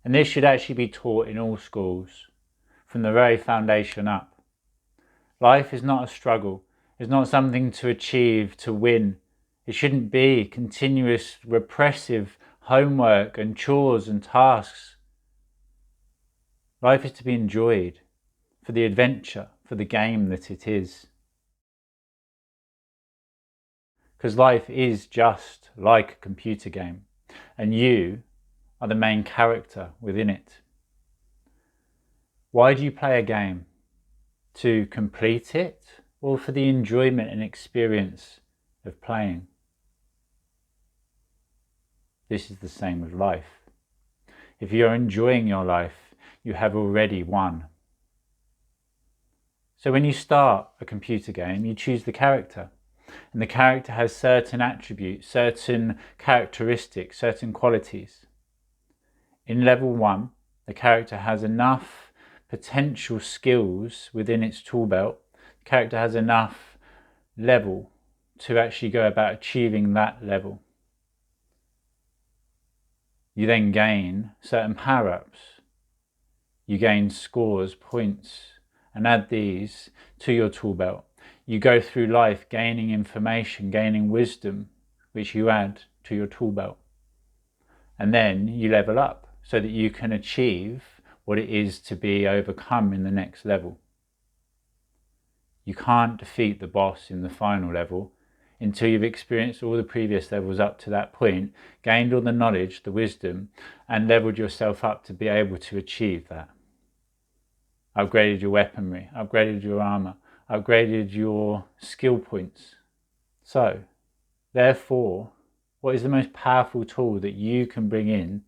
And this should actually be taught in all schools, from the very foundation up. Life is not a struggle. It's not something to achieve, to win. It shouldn't be continuous repressive homework and chores and tasks. Life is to be enjoyed for the adventure, for the game that it is. Because life is just like a computer game, and you are the main character within it. Why do you play a game? To complete it, or for the enjoyment and experience of playing? This is the same with life. If you're enjoying your life, you have already won. So when you start a computer game, you choose the character. And the character has certain attributes, certain characteristics, certain qualities. In level 1, the character has enough potential skills within its tool belt. The character has enough level to actually go about achieving that level. You then gain certain power-ups. You gain scores, points, and add these to your tool belt. You go through life gaining information, gaining wisdom, which you add to your tool belt. And then you level up so that you can achieve what it is to be overcome in the next level. You can't defeat the boss in the final level until you've experienced all the previous levels up to that point, gained all the knowledge, the wisdom, and leveled yourself up to be able to achieve that. Upgraded your weaponry, upgraded your armor, upgraded your skill points. So, therefore, what is the most powerful tool that you can bring in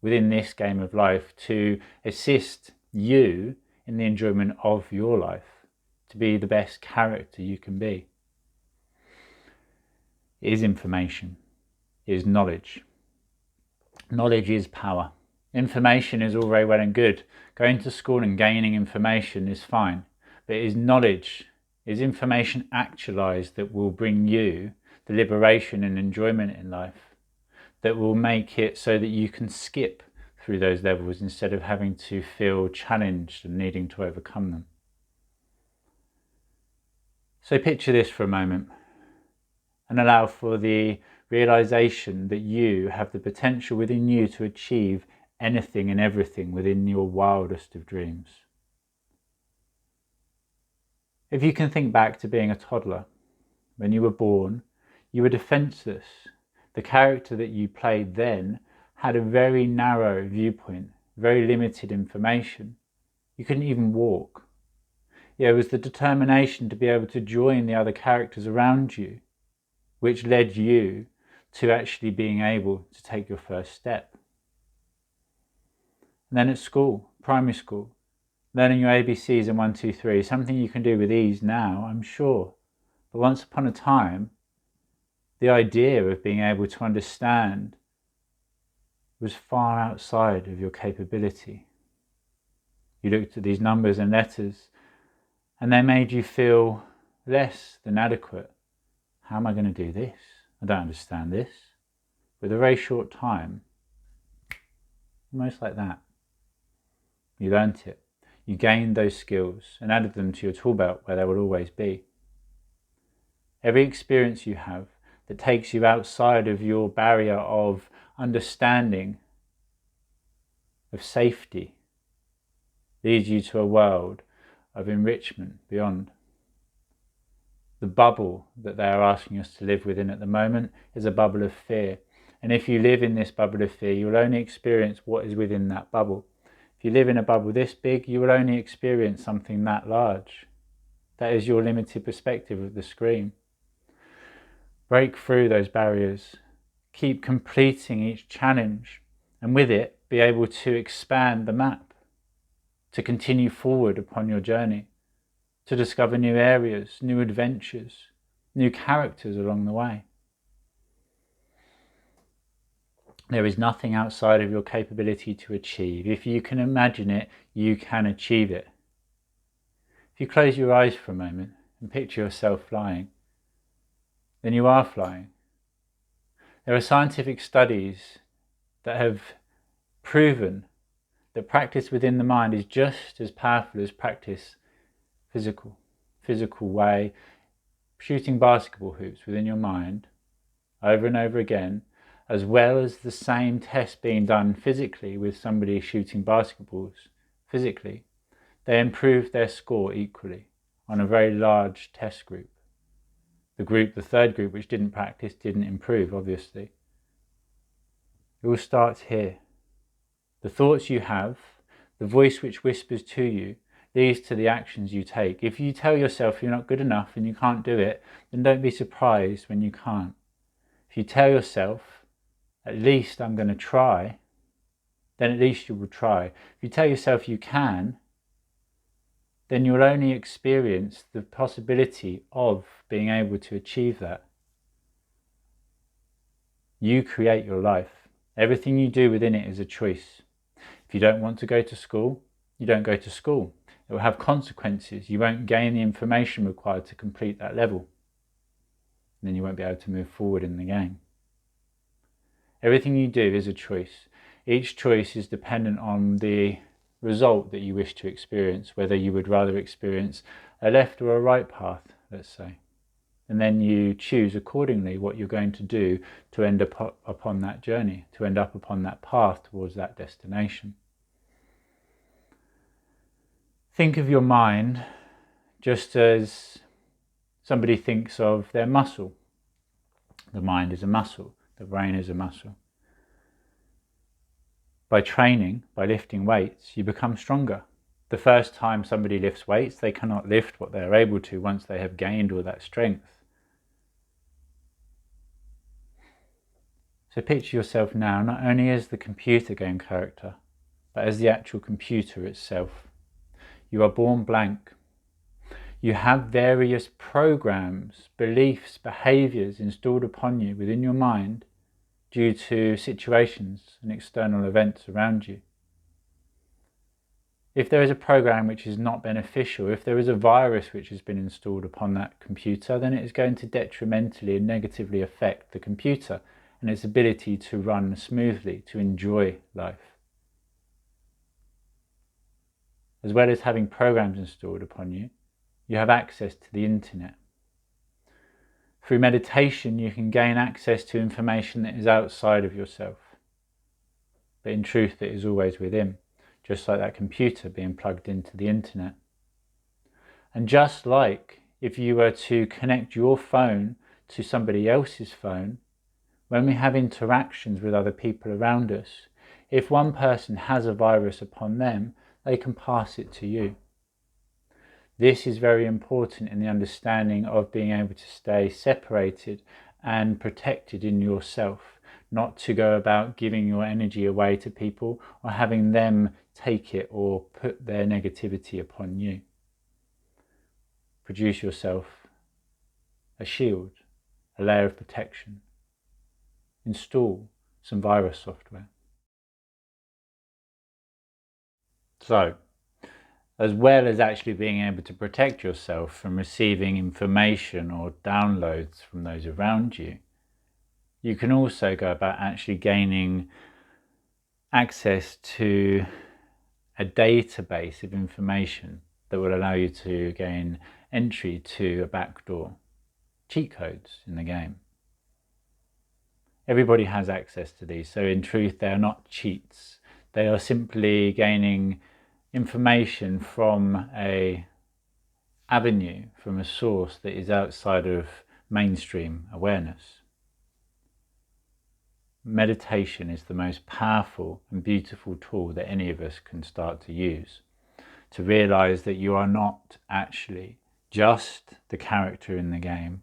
within this game of life to assist you in the enjoyment of your life, to be the best character you can be? It is information. It is knowledge. Knowledge is power. Information is all very well and good. Going to school and gaining information is fine. But it is knowledge, is information actualized that will bring you the liberation and enjoyment in life, that will make it so that you can skip through those levels instead of having to feel challenged and needing to overcome them. So picture this for a moment and allow for the realization that you have the potential within you to achieve anything and everything within your wildest of dreams. If you can think back to being a toddler, when you were born, you were defenseless. The character that you played then had a very narrow viewpoint, very limited information. You couldn't even walk. It was the determination to be able to join the other characters around you, which led you to actually being able to take your first step. And then at school, primary school, learning your ABCs and 1, 2, 3, something you can do with ease now, I'm sure. But once upon a time, the idea of being able to understand was far outside of your capability. You looked at these numbers and letters and they made you feel less than adequate. How am I going to do this? I don't understand this. With a very short time, almost like that, you learnt it. You gained those skills and added them to your tool belt where they will always be. Every experience you have that takes you outside of your barrier of understanding, of safety, leads you to a world of enrichment beyond. The bubble that they are asking us to live within at the moment is a bubble of fear. And if you live in this bubble of fear, you will only experience what is within that bubble. If you live in a bubble this big, you will only experience something that large. That is your limited perspective of the screen. Break through those barriers. Keep completing each challenge, and with it, be able to expand the map, to continue forward upon your journey, to discover new areas, new adventures, new characters along the way. There is nothing outside of your capability to achieve. If you can imagine it, you can achieve it. If you close your eyes for a moment and picture yourself flying, then you are flying. There are scientific studies that have proven that practice within the mind is just as powerful as practice physical way, shooting basketball hoops within your mind over and over again, as well as the same test being done physically with somebody shooting basketballs physically. They improved their score equally on a very large test group. The third group, which didn't practice, didn't improve, obviously. It all starts here. The thoughts you have, the voice which whispers to you, leads to the actions you take. If you tell yourself you're not good enough and you can't do it, then don't be surprised when you can't. If you tell yourself, at least I'm going to try, then at least you will try. If you tell yourself you can, then you'll only experience the possibility of being able to achieve that. You create your life. Everything you do within it is a choice. If you don't want to go to school, you don't go to school. It will have consequences. You won't gain the information required to complete that level. And then you won't be able to move forward in the game. Everything you do is a choice. Each choice is dependent on the result that you wish to experience, whether you would rather experience a left or a right path, let's say. And then you choose accordingly what you're going to do to end up upon that journey, to end up upon that path towards that destination. Think of your mind just as somebody thinks of their muscle. The mind is a muscle, the brain is a muscle. By training, by lifting weights, you become stronger. The first time somebody lifts weights, they cannot lift what they're able to once they have gained all that strength. So picture yourself now not only as the computer game character, but as the actual computer itself. You are born blank. You have various programs, beliefs, behaviours installed upon you within your mind due to situations and external events around you. If there is a program which is not beneficial, if there is a virus which has been installed upon that computer, then it is going to detrimentally and negatively affect the computer and its ability to run smoothly, to enjoy life. As well as having programs installed upon you, you have access to the internet. Through meditation, you can gain access to information that is outside of yourself, but in truth it is always within, just like that computer being plugged into the internet. And just like if you were to connect your phone to somebody else's phone, when we have interactions with other people around us, if one person has a virus upon them, they can pass it to you. This is very important in the understanding of being able to stay separated and protected in yourself, not to go about giving your energy away to people or having them take it or put their negativity upon you. Produce yourself a shield, a layer of protection. Install some virus software. So, as well as actually being able to protect yourself from receiving information or downloads from those around you, you can also go about actually gaining access to a database of information that will allow you to gain entry to a backdoor, cheat codes in the game. Everybody has access to these, so in truth they are not cheats. They are simply gaining information from a avenue, from a source that is outside of mainstream awareness. Meditation is the most powerful and beautiful tool that any of us can start to use, to realize that you are not actually just the character in the game,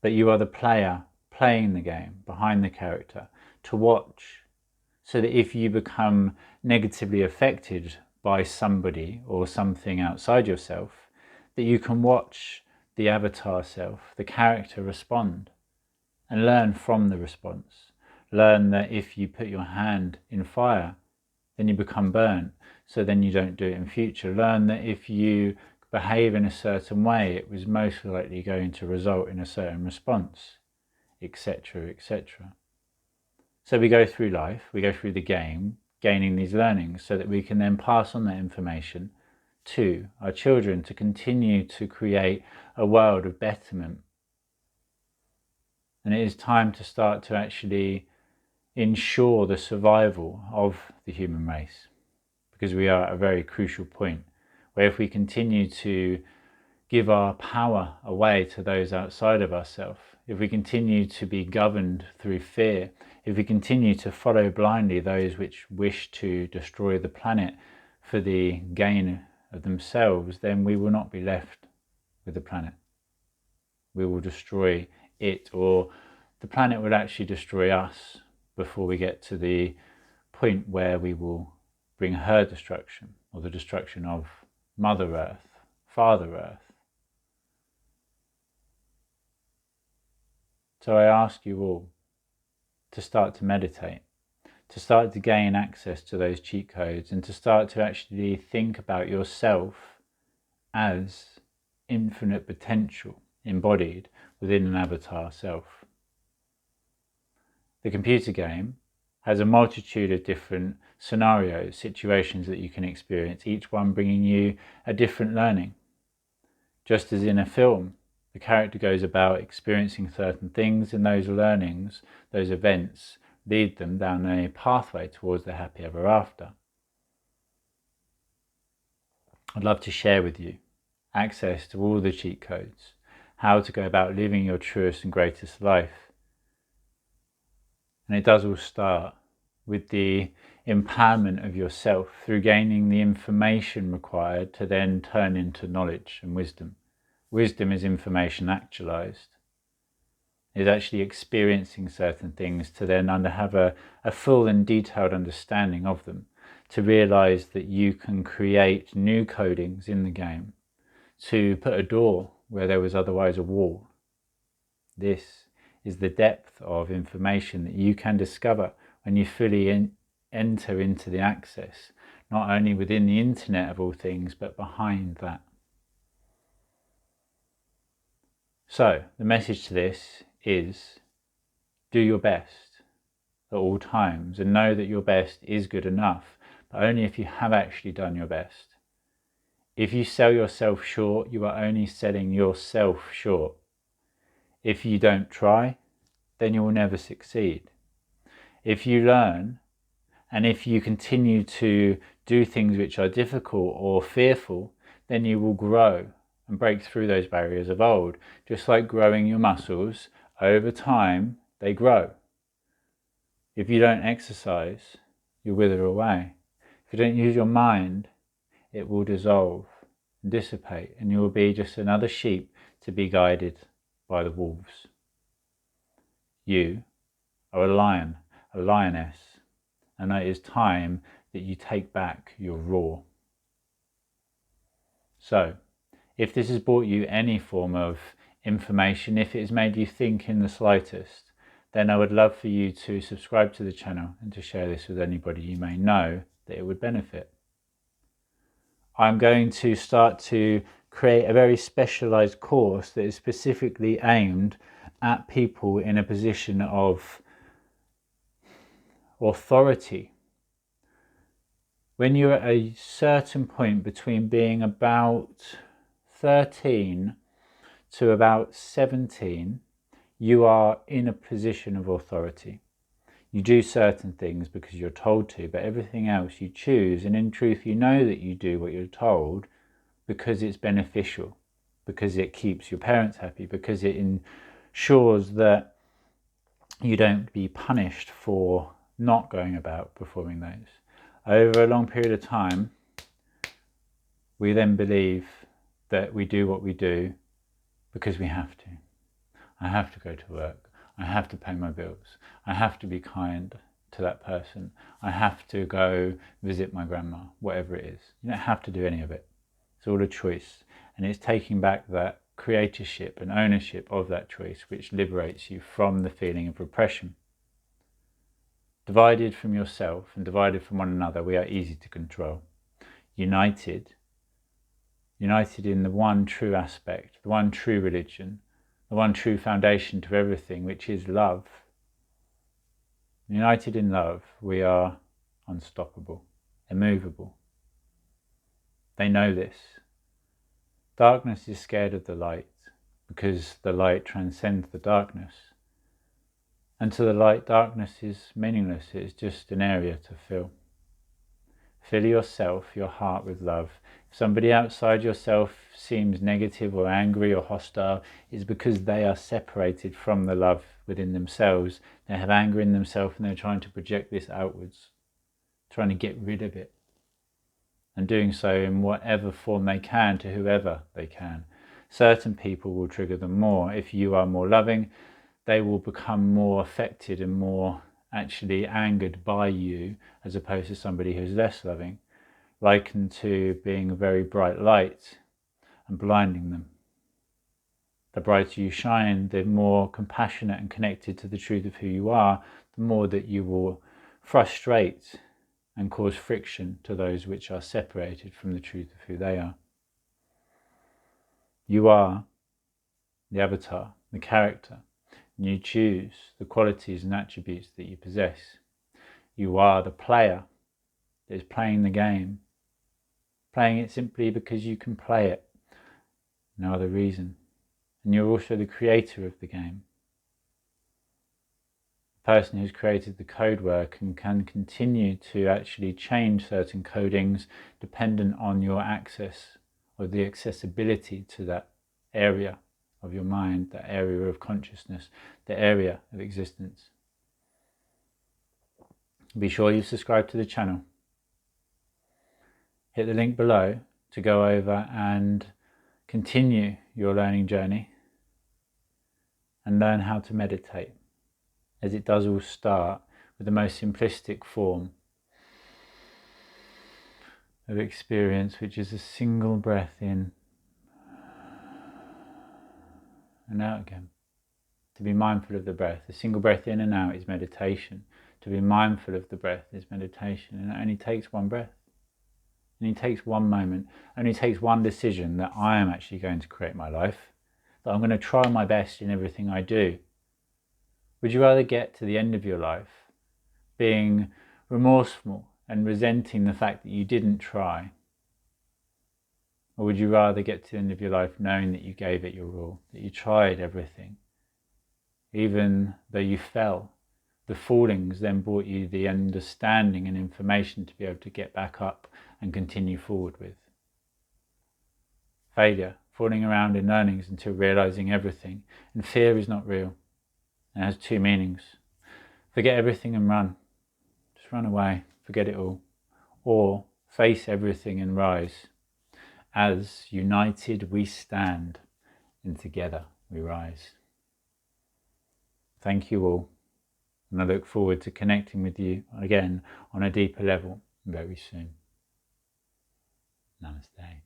but you are the player playing the game behind the character, to watch, so that if you become negatively affected by somebody or something outside yourself, that you can watch the avatar self, the character, respond and learn from the response. Learn that if you put your hand in fire, then you become burnt, so then you don't do it in future. Learn that if you behave in a certain way, it was most likely going to result in a certain response, etc., etc. So we go through life, we go through the game, gaining these learnings so that we can then pass on that information to our children to continue to create a world of betterment. And it is time to start to actually ensure the survival of the human race, because we are at a very crucial point where if we continue to give our power away to those outside of ourselves, if we continue to be governed through fear, if we continue to follow blindly those which wish to destroy the planet for the gain of themselves, then we will not be left with the planet. We will destroy it, or the planet will actually destroy us before we get to the point where we will bring her destruction, or the destruction of Mother Earth, Father Earth. So I ask you all to start to meditate, to start to gain access to those cheat codes, and to start to actually think about yourself as infinite potential embodied within an avatar self. The computer game has a multitude of different scenarios, situations that you can experience, each one bringing you a different learning. Just as in a film, the character goes about experiencing certain things, and those learnings, those events, lead them down a pathway towards the happy ever after. I'd love to share with you access to all the cheat codes, how to go about living your truest and greatest life. And it does all start with the empowerment of yourself through gaining the information required to then turn into knowledge and wisdom. Wisdom is information actualized. It's actually experiencing certain things to then have a full and detailed understanding of them, to realize that you can create new codings in the game, to put a door where there was otherwise a wall. This is the depth of information that you can discover when you fully enter into the access, not only within the internet of all things, but behind that. So the message to this is, do your best at all times, and know that your best is good enough, but only if you have actually done your best. If you sell yourself short, you are only selling yourself short. If you don't try, then you will never succeed. If you learn, and if you continue to do things which are difficult or fearful, then you will grow and break through those barriers of old. Just like growing your muscles, over time they grow. If you don't exercise, you wither away. If you don't use your mind, it will dissolve and dissipate, and you will be just another sheep to be guided by the wolves. You are a lion, a lioness, and it is time that you take back your roar. So, if this has brought you any form of information, if it has made you think in the slightest, then I would love for you to subscribe to the channel and to share this with anybody you may know that it would benefit. I'm going to start to create a very specialized course that is specifically aimed at people in a position of authority. When you're at a certain point between being about 13 to about 17, you are in a position of authority. You do certain things because you're told to, but everything else you choose, and in truth you know that you do what you're told because it's beneficial, because it keeps your parents happy, because it ensures that you don't be punished for not going about performing those. Over a long period of time, we then believe that we do what we do because we have to. I have to go to work. I have to pay my bills. I have to be kind to that person. I have to go visit my grandma, whatever it is. You don't have to do any of it. It's all a choice. And it's taking back that creatorship and ownership of that choice which liberates you from the feeling of repression. Divided from yourself and divided from one another, we are easy to control. United in the one true aspect, the one true religion, the one true foundation to everything, which is love. United in love, we are unstoppable, immovable. They know this. Darkness is scared of the light because the light transcends the darkness. And to the light, darkness is meaningless. It's just an area to fill. Fill yourself, your heart, with love. If somebody outside yourself seems negative or angry or hostile, it's because they are separated from the love within themselves. They have anger in themselves and they're trying to project this outwards, trying to get rid of it, and doing so in whatever form they can to whoever they can. Certain people will trigger them more. If you are more loving, they will become more affected and more actually angered by you, as opposed to somebody who's less loving, likened to being a very bright light and blinding them. The brighter you shine, the more compassionate and connected to the truth of who you are, the more that you will frustrate and cause friction to those which are separated from the truth of who they are. You are the avatar, the character, and you choose the qualities and attributes that you possess. You are the player that is playing the game, playing it simply because you can play it, no other reason. And you're also the creator of the game. The person who's created the code work and can continue to actually change certain codings dependent on your access or the accessibility to that area of your mind, that area of consciousness, the area of existence. Be sure you subscribe to the channel. Hit the link below to go over and continue your learning journey and learn how to meditate, as it does all start with the most simplistic form of experience, which is a single breath in and out again. To be mindful of the breath. A single breath in and out is meditation. To be mindful of the breath is meditation. And it only takes one breath. It only takes one moment. It only takes one decision that I am actually going to create my life. That I'm going to try my best in everything I do. Would you rather get to the end of your life being remorseful and resenting the fact that you didn't try? Or would you rather get to the end of your life knowing that you gave it your all, that you tried everything? Even though you fell, the fallings then brought you the understanding and information to be able to get back up and continue forward with. Failure, falling around in learnings until realizing everything. And fear is not real. It has two meanings. Forget everything and run. Just run away, forget it all. Or face everything and rise. As united we stand, and together we rise. Thank you all, and I look forward to connecting with you again on a deeper level very soon. Namaste.